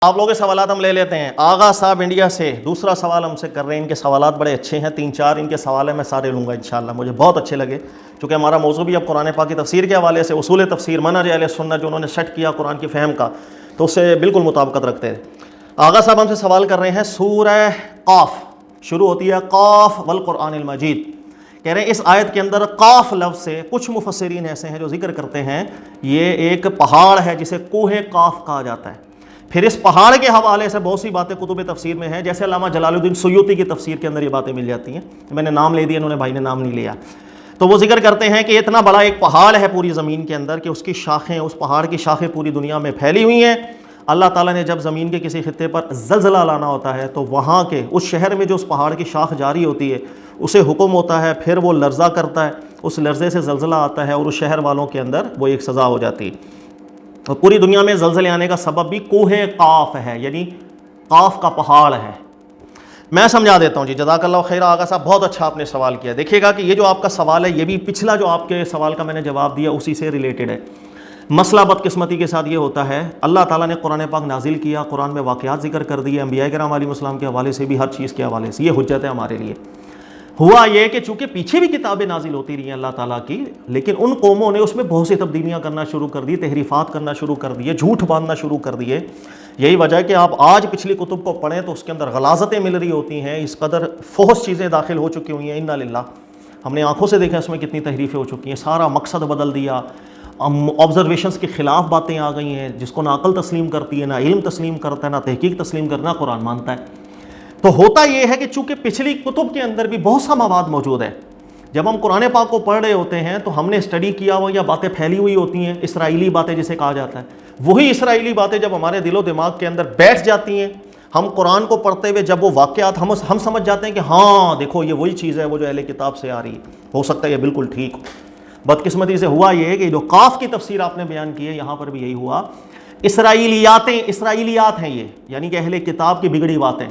آپ لوگ کے سوالات ہم لے لیتے ہیں۔ آغا صاحب انڈیا سے دوسرا سوال ہم سے کر رہے ہیں، ان کے سوالات بڑے اچھے ہیں، 3-4 ان کے سوال ہیں، میں سارے لوں گا انشاءاللہ، مجھے بہت اچھے لگے چونکہ ہمارا موضوع بھی اب قرآن پاک کی تفسیر کے حوالے سے اصول تفسیر منہج اہل سنت جو انہوں نے سیٹ کیا قرآن کی فہم کا، تو اس سے بالکل مطابقت رکھتے ہیں۔ آغا صاحب ہم سے سوال کر رہے ہیں، سورہ قاف شروع ہوتی ہے قاف والقرآن المجید، کہہ رہے ہیں اس آیت کے اندر قاف لفظ سے کچھ مفسرین ایسے ہیں جو ذکر کرتے ہیں یہ ایک پہاڑ ہے جسے کوہ قاف کہا جاتا ہے۔ پھر اس پہاڑ کے حوالے سے بہت سی باتیں کتب تفسیر میں ہیں، جیسے علامہ جلال الدین سیوطی کی تفسیر کے اندر یہ باتیں مل جاتی ہیں، میں نے نام لے دیا، انہوں نے بھائی نے نام نہیں لیا، تو وہ ذکر کرتے ہیں کہ اتنا بڑا ایک پہاڑ ہے پوری زمین کے اندر کہ اس کی شاخیں، اس پہاڑ کی شاخیں پوری دنیا میں پھیلی ہوئی ہیں۔ اللہ تعالیٰ نے جب زمین کے کسی خطے پر زلزلہ لانا ہوتا ہے تو وہاں کے اس شہر میں جو اس پہاڑ کی شاخ جاری ہوتی ہے اسے حکم ہوتا ہے، پھر وہ لرزہ کرتا ہے، اس لرزے سے زلزلہ آتا ہے اور اس شہر والوں کے اندر وہ ایک سزا ہو جاتی ہے۔ اور پوری دنیا میں زلزلے آنے کا سبب بھی کوہ قاف ہے، یعنی قاف کا پہاڑ ہے۔ میں سمجھا دیتا ہوں جی، جزاک اللہ خیر آغا صاحب، بہت اچھا آپ نے سوال کیا۔ دیکھیے گا کہ یہ جو آپ کا سوال ہے یہ بھی پچھلا جو آپ کے سوال کا میں نے جواب دیا اسی سے ریلیٹڈ ہے۔ مسئلہ بدقسمتی کے ساتھ یہ ہوتا ہے، اللہ تعالیٰ نے قرآن پاک نازل کیا، قرآن میں واقعات ذکر کر دیے، انبیاء کرام علیہ السلام کے حوالے سے بھی، ہر چیز کے حوالے سے، یہ حجت ہے ہمارے لیے۔ ہوا یہ کہ چونکہ پیچھے بھی کتابیں نازل ہوتی رہی ہیں اللہ تعالیٰ کی، لیکن ان قوموں نے اس میں بہت سی تبدیلیاں کرنا شروع کر دی، تحریفات کرنا شروع کر دیے، جھوٹ باندھنا شروع کر دیے۔ یہی وجہ ہے کہ آپ آج پچھلی کتب کو پڑھیں تو اس کے اندر غلاظتیں مل رہی ہوتی ہیں، اس قدر فحش چیزیں داخل ہو چکی ہوئی ہیں، انا للہ، ہم نے آنکھوں سے دیکھا اس میں کتنی تحریفیں ہو چکی ہیں، سارا مقصد بدل دیا، آبزرویشنز کے خلاف باتیں آ گئی ہیں، جس کو نہ عقل تسلیم کرتی ہے، نہ علم تسلیم کرتا ہے، نہ تحقیق تسلیم کرنا، قرآن مانتا ہے۔ تو ہوتا یہ ہے کہ چونکہ پچھلی کتب کے اندر بھی بہت سا مواد موجود ہے، جب ہم قرآن پاک کو پڑھ رہے ہوتے ہیں تو ہم نے اسٹڈی کیا ہوا یا باتیں پھیلی ہوئی ہوتی ہیں، اسرائیلی باتیں جسے کہا جاتا ہے، وہی اسرائیلی باتیں جب ہمارے دل و دماغ کے اندر بیٹھ جاتی ہیں، ہم قرآن کو پڑھتے ہوئے جب وہ واقعات ہم سمجھ جاتے ہیں کہ ہاں دیکھو یہ وہی چیز ہے وہ جو اہل کتاب سے آ رہی ہے، ہو سکتا ہے یہ بالکل ٹھیک ہو۔ بدقسمتی سے ہوا یہ کہ جو قاف کی تفسیر آپ نے بیان کی ہے یہاں پر بھی یہی ہوا، اسرائیلیات ہیں یہ، یعنی کہ اہل کتاب کی بگڑی باتیں،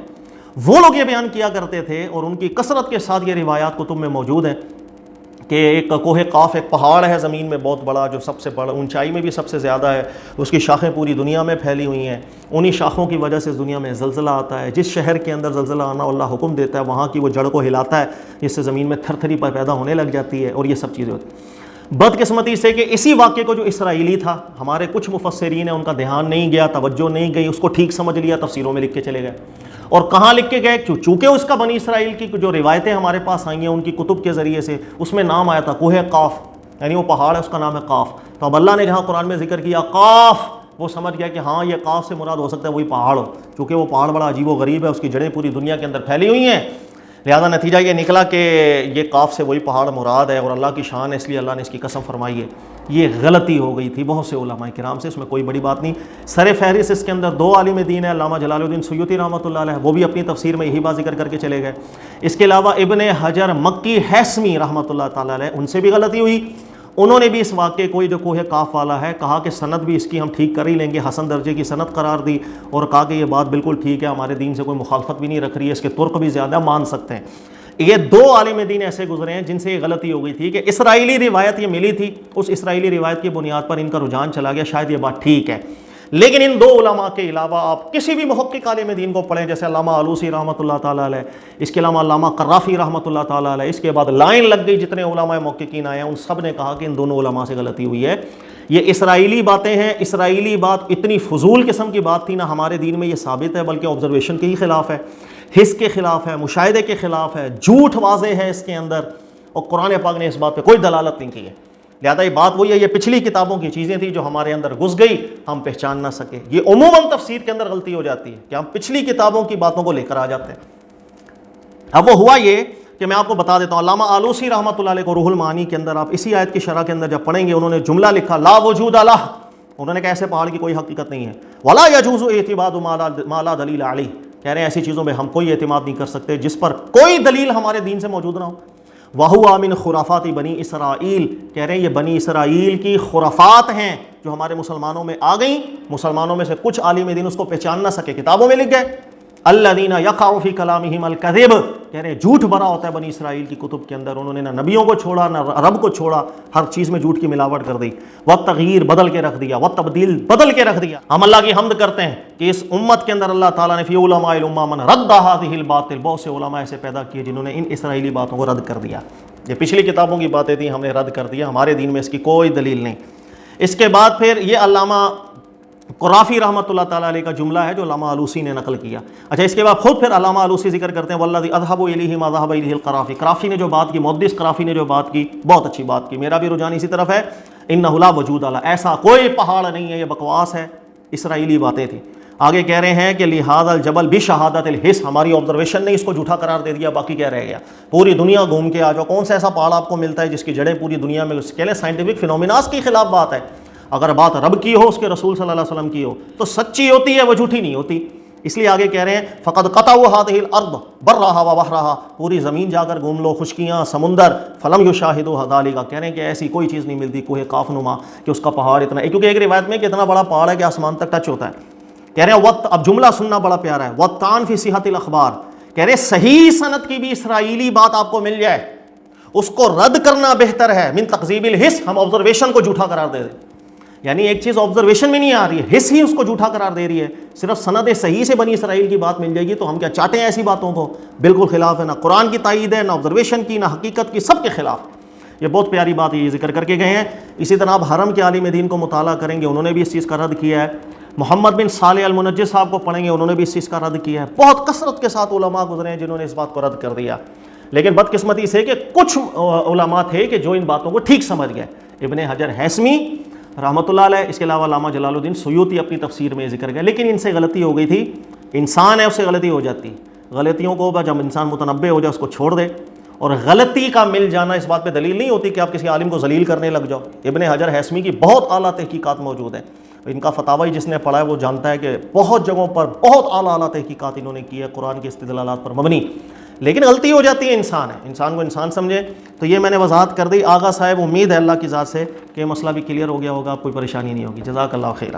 وہ لوگ یہ بیان کیا کرتے تھے، اور ان کی کثرت کے ساتھ یہ روایات کتب میں موجود ہیں کہ ایک کوہ قاف ایک پہاڑ ہے زمین میں بہت بڑا، جو سب سے بڑا، اونچائی میں بھی سب سے زیادہ ہے، اس کی شاخیں پوری دنیا میں پھیلی ہوئی ہیں، انہی شاخوں کی وجہ سے اس دنیا میں زلزلہ آتا ہے، جس شہر کے اندر زلزلہ آنا اللہ حکم دیتا ہے وہاں کی وہ جڑ کو ہلاتا ہے، جس سے زمین میں تھر تھری پر پیدا ہونے لگ جاتی ہے، اور یہ سب چیزیں ہوتی ہیں۔ بدقسمتی سے کہ اسی واقعے کو جو اسرائیلی تھا، ہمارے کچھ مفسرین ہیں ان کا دھیان نہیں گیا، توجہ نہیں گئی، اس کو ٹھیک سمجھ لیا، تفسیروں میں لکھ کے چلے گئے، اور کہاں لکھ کے گئے، چونکہ اس کا بنی اسرائیل کی جو روایتیں ہمارے پاس آئی ہیں ان کی کتب کے ذریعے سے، اس میں نام آیا تھا کوہ قاف، یعنی وہ پہاڑ ہے اس کا نام ہے قاف، تو اب اللہ نے جہاں قرآن میں ذکر کیا قاف، وہ سمجھ گیا کہ ہاں یہ قاف سے مراد ہو سکتا ہے وہی پہاڑ ہو، چونکہ وہ پہاڑ بڑا عجیب و غریب ہے، اس کی جڑیں پوری دنیا کے اندر پھیلی ہوئی ہیں، لہذا نتیجہ یہ نکلا کہ یہ قاف سے وہی پہاڑ مراد ہے اور اللہ کی شان ہے، اس لیے اللہ نے اس کی قسم فرمائی ہے۔ یہ غلطی ہو گئی تھی بہت سے علماء کرام سے، اس میں کوئی بڑی بات نہیں۔ سر فہرست اس کے اندر 2 عالم دین ہیں، علامہ جلال الدین سیوطی رحمۃ اللہ علیہ، وہ بھی اپنی تفسیر میں یہی بات ذکر کر کے چلے گئے۔ اس کے علاوہ ابن حجر مکی ہیثمی رحمۃ اللہ تعالیٰ علیہ، ان سے بھی غلطی ہوئی، انہوں نے بھی اس واقعے کو جو کوہ قاف والا ہے کہا کہ سند بھی اس کی ہم ٹھیک کر ہی لیں گے، حسن درجے کی سند قرار دی، اور کہا کہ یہ بات بالکل ٹھیک ہے، ہمارے دین سے کوئی مخالفت بھی نہیں رکھ رہی ہے، اس کے طرق بھی زیادہ مان سکتے ہیں۔ یہ 2 عالم دین ایسے گزرے ہیں جن سے یہ غلطی ہو گئی تھی کہ اسرائیلی روایت یہ ملی تھی، اس اسرائیلی روایت کی بنیاد پر ان کا رجحان چلا گیا، شاید یہ بات ٹھیک ہے، لیکن ان 2 علماء کے علاوہ آپ کسی بھی محقق عالم دین کو پڑھیں، جیسے علامہ آلوسی رحمۃ اللہ تعالیٰ علیہ، اس کے علاوہ علامہ قرافی رحمۃ اللہ تعالیٰ علیہ، اس کے بعد لائن لگ گئی جتنے علماء محققین آئے ہیں ان سب نے کہا کہ ان دونوں علماء سے غلطی ہوئی ہے، یہ اسرائیلی باتیں ہیں، اسرائیلی بات اتنی فضول قسم کی بات تھی، نہ ہمارے دین میں یہ ثابت ہے بلکہ آبزرویشن کے ہی خلاف ہے، حس کے خلاف ہے، مشاہدے کے خلاف ہے، جھوٹ واضح ہے اس کے اندر، اور قرآن پاک نے اس بات پہ کوئی دلالت نہیں کی ہے، لہذا یہ بات وہی ہے، یہ پچھلی کتابوں کی چیزیں تھیں جو ہمارے اندر گھس گئی، ہم پہچان نہ سکے۔ یہ عموماً تفسیر کے اندر غلطی ہو جاتی ہے کہ ہم پچھلی کتابوں کی باتوں کو لے کر آ جاتے ہیں۔ اب وہ ہوا یہ کہ میں آپ کو بتا دیتا ہوں، علامہ آلوسی رحمۃ اللہ علیہ کو روح المعانی کے اندر آپ اسی آیت کی شرح کے اندر جب پڑھیں گے، انہوں نے جملہ لکھا لا وجود لہ، انہوں نے کہا ایسے پہاڑ کی کوئی حقیقت نہیں ہے، ولا یجوز اعتماد ما لا دلیل علیہ، کہہ رہے ہیں ایسی چیزوں میں ہم کوئی اعتماد نہیں کر سکتے جس پر کوئی دلیل ہمارے دین سے موجود نہ ہو۔ وَهُوَ مِنْ خُرَافَاتِ بنی اسرائیل، کہہ رہے ہیں یہ بنی اسرائیل کی خرافات ہیں جو ہمارے مسلمانوں میں آ گئیں، مسلمانوں میں سے کچھ عالم دین اس کو پہچان نہ سکے، کتابوں میں لکھ گئے، الذین یقع فی کلامہم الکذب، کہہ رہے ہیں جھوٹ بھرا ہوتا ہے بنی اسرائیل کی کتب کے اندر، انہوں نے نہ نبیوں کو چھوڑا نہ رب کو چھوڑا، ہر چیز میں جھوٹ کی ملاوٹ کر دی، والتغییر بدل کے رکھ دیا، والتبدیل بدل کے رکھ دیا۔ ہم اللہ کی حمد کرتے ہیں کہ اس امت کے اندر اللہ تعالیٰ نے فی علماء الامہ من رد ہذہ الباطل، بہت سے علماء ایسے پیدا کیے جنہوں نے ان اسرائیلی باتوں کو رد کر دیا۔ یہ پچھلی کتابوں کی باتیں تھیں، ہم نے رد کر دیا، ہمارے دین میں اس کی کوئی دلیل نہیں۔ اس کے بعد پھر یہ علامہ قرافی رحمۃ اللہ تعالیٰ علیہ کا جملہ ہے جو علامہ آلوسی نے نقل کیا۔ اچھا، اس کے بعد خود پھر علامہ آلوسی ذکر کرتے ہیں والذی اذهب الیہ ما ذهب الیہ القرافی، قرافی نے جو بات کی، محدث قرافی نے جو بات کی، بہت اچھی بات کی، میرا بھی رجحان اسی طرف ہے، انہ لا وجود لا، ایسا کوئی پہاڑ نہیں ہے، یہ بکواس ہے، اسرائیلی باتیں تھیں۔ آگے کہہ رہے ہیں کہ لہذا الجبل بشہادت الحس، ہماری آبزرویشن نے اس کو جھوٹا قرار دے دیا، باقی کیا رہ گیا؟ پوری دنیا گھوم کے آ جاؤ، کون سا ایسا پہاڑ آپ کو ملتا ہے جس کی جڑیں پوری دنیا میں، اس کے لیے سائنٹیفک فینومیناز کے خلاف بات ہے۔ اگر بات رب کی ہو، اس کے رسول صلی اللہ علیہ وسلم کی ہو تو سچی ہوتی ہے، وہ جھوٹی نہیں ہوتی۔ اس لیے آگے کہہ رہے ہیں فقد قطعوا هذه الارض برها وبحرها، پوری زمین جا کر گھوم لو، خشکیاں، سمندر، فلم یشاہدوا ذلک، کہہ رہے ہیں کہ ایسی کوئی چیز نہیں ملتی کوہ قاف نما کہ اس کا پہاڑ اتنا، کیونکہ ایک روایت میں کہ اتنا بڑا پہاڑ ہے کہ آسمان تک ٹچ ہوتا ہے۔ کہہ رہے ہیں وقت، اب جملہ سننا بڑا پیارا ہے، وطعن فی صحت الاخبار، کہہ رہے ہیں صحیح سند کی بھی اسرائیلی بات آپ کو مل جائے اس کو رد کرنا بہتر ہے من تکذیب الحس، ہم آبزرویشن کو جھوٹا قرار دے دیں، یعنی ایک چیز آبزرویشن میں نہیں آ رہی ہے، حس ہی اس کو جھوٹا قرار دے رہی ہے، صرف سند صحیح سے بنی اسرائیل کی بات مل جائے گی تو ہم کیا چاہتے ہیں ایسی باتوں کو؟ بالکل خلاف ہے، نہ قرآن کی تائید ہے، نہ آبزرویشن کی، نہ حقیقت کی، سب کے خلاف۔ یہ بہت پیاری بات یہ ذکر کر کے گئے ہیں۔ اسی طرح آپ حرم کے عالم دین کو مطالعہ کریں گے، انہوں نے بھی اس چیز کا رد کیا ہے۔ محمد بن صالح المنجد صاحب کو پڑھیں گے، انہوں نے بھی اس چیز کا رد کیا ہے۔ بہت کثرت کے ساتھ علماء گزرے ہیں جنہوں نے اس بات کو رد کر دیا، لیکن بدقسمتی سے کہ کچھ علماء تھے کہ جو ان باتوں کو ٹھیک سمجھ گئے، ابن حجر ہیثمی رحمۃ اللہ علیہ، اس کے علاوہ علامہ جلال الدین سیوطی اپنی تفسیر میں ذکر گئے، لیکن ان سے غلطی ہو گئی تھی، انسان ہے اس سے غلطی ہو جاتی، غلطیوں کو جب انسان متنبع ہو جائے اس کو چھوڑ دے، اور غلطی کا مل جانا اس بات پہ دلیل نہیں ہوتی کہ آپ کسی عالم کو ذلیل کرنے لگ جاؤ۔ ابن حجر ہیثمی کی بہت اعلیٰ تحقیقات موجود ہیں، ان کا فتاوی جس نے پڑھا ہے وہ جانتا ہے کہ بہت جگہوں پر بہت اعلیٰ تحقیقات انہوں نے کی ہے قرآن کے استدلالات پر مبنی، لیکن غلطی ہو جاتی ہے، انسان ہے، انسان کو انسان سمجھے۔ تو یہ میں نے وضاحت کر دی۔ آغا صاحب، امید ہے اللہ کی ذات سے کہ مسئلہ بھی کلیئر ہو گیا ہوگا، کوئی پریشانی نہیں ہوگی۔ جزاک اللہ خیرہ۔